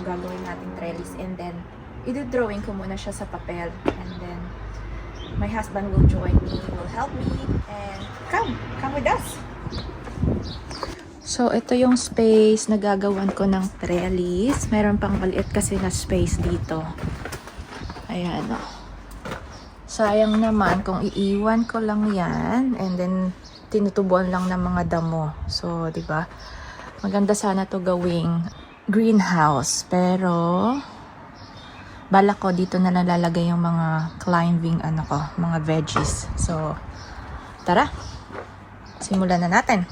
gagawin nating trellis. And then, i-drawing ko muna siya sa papel. And then, my husband will join me, will help me, and come with us! So, ito yung space na gagawan ko ng trellis. Meron pang maliit kasi na space dito. Ayan, o. Sayang naman kung iiwan ko lang yan, and then, tinutubuan lang ng mga damo. So, di ba? Maganda sana to gawing greenhouse. Pero, balak ko dito na nalalagay yung mga climbing, mga veggies. So, tara! Simulan na natin!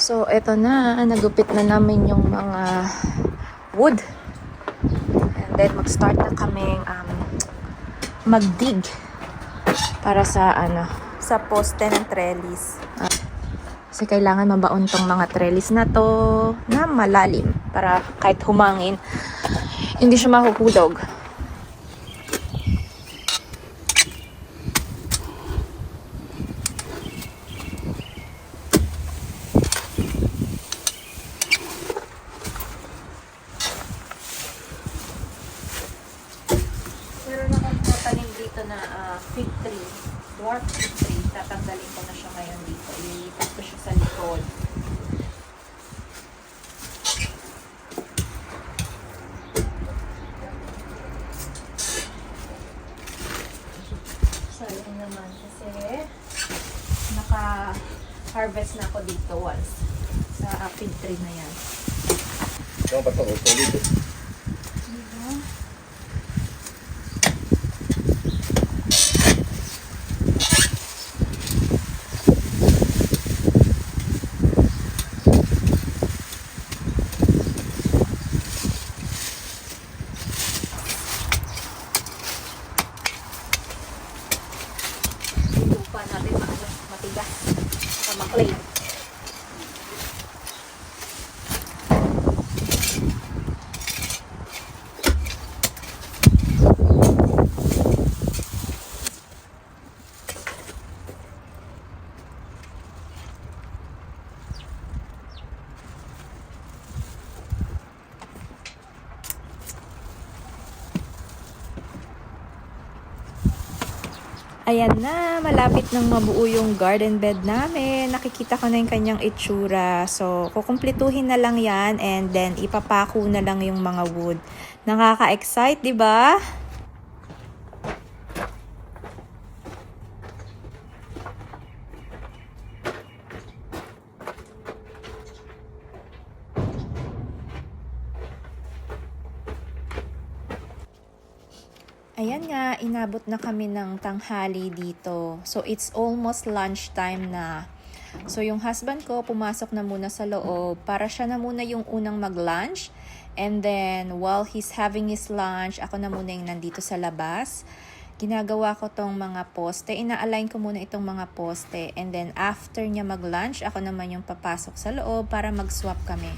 So, eto na. Nagupit na namin yung mga wood. And then, mag-start na kaming mag-dig para sa, sa poste ng trellis. Kasi kailangan mabaon tong mga trellis na to na malalim para kahit humangin, hindi siya mahuhulog. Na fig tree, dwarf fig tree, tatanggalin ko na siya ngayon dito. Ilipat ko siya sa likod. Sayang naman kasi naka-harvest na ako dito once sa fig tree na yan. Ano ba ito? Matigas. Saka maklay. Ayan na, malapit nang mabuo yung garden bed namin. Nakikita ko na yung kanyang itsura. So, kukumpletuhin na lang yan and then ipapako na lang yung mga wood. Nakaka-excite, di ba? Ayan nga, inabot na kami ng tanghali dito. So, it's almost lunchtime na. So, yung husband ko pumasok na muna sa loob para siya na muna yung unang mag-lunch. And then, while he's having his lunch, ako na muna yung nandito sa labas. Ginagawa ko tong mga poste. Ina-align ko muna itong mga poste. And then, after niya mag-lunch, ako naman yung papasok sa loob para mag-swap kami.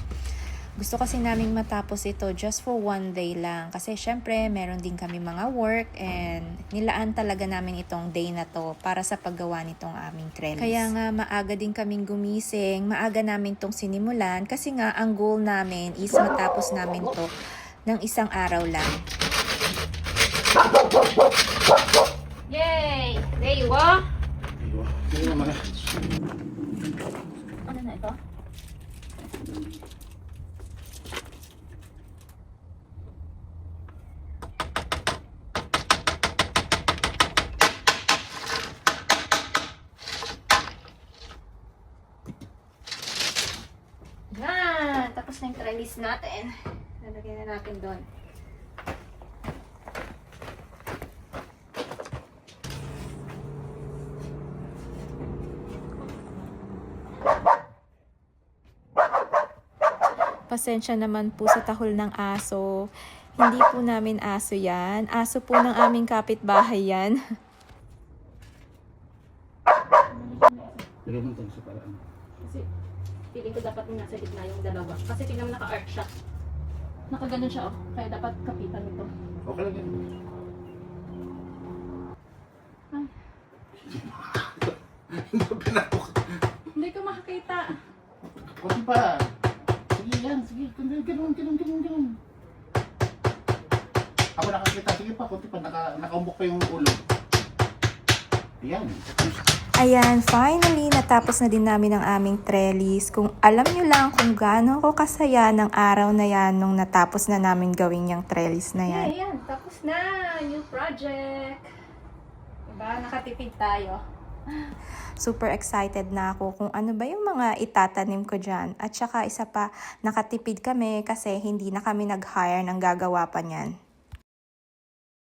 Gusto kasi naming matapos ito just for one day lang. Kasi syempre, meron din kami mga work and nilaan talaga namin itong day na to para sa paggawa nitong aming trellis. Kaya nga, maaga din kaming gumising, maaga namin tong sinimulan kasi nga, ang goal namin is matapos namin to ng isang araw lang. Yay! There you are! Hindi naman. Ano na ito? Yan! Tapos na yung trellis natin. Lalagyan na natin doon. Pasensya naman po sa tahol ng aso. Hindi po namin aso yan. Aso po ng aming kapitbahay yan. Lagay mo ito sa paraan. Kasi feeling ko dapat nasa gitna yung dalawa. Kasi tingnan mo naka-arc siya. Nakaganon siya, oh. Kaya dapat kapitan ito. Okay lang yan. Ay, Hindi ko pinapok. hindi ko makakita. Kunti pa. Sige yan, sige. Ganun. Ako nakakita. Sige pa, kunti pa. Nakaumbok pa yung ulo. Yan. Ayan, finally, natapos na din namin ang aming trellis. Kung alam nyo lang kung gaano ako kasaya ng araw na yan nung natapos na namin gawin yung trellis na yan. Ayan, tapos na. New project. Diba? Nakatipid tayo. Super excited na ako kung ano ba yung mga itatanim ko dyan. At saka isa pa, nakatipid kami kasi hindi na kami nag-hire ng gagawa pa niyan.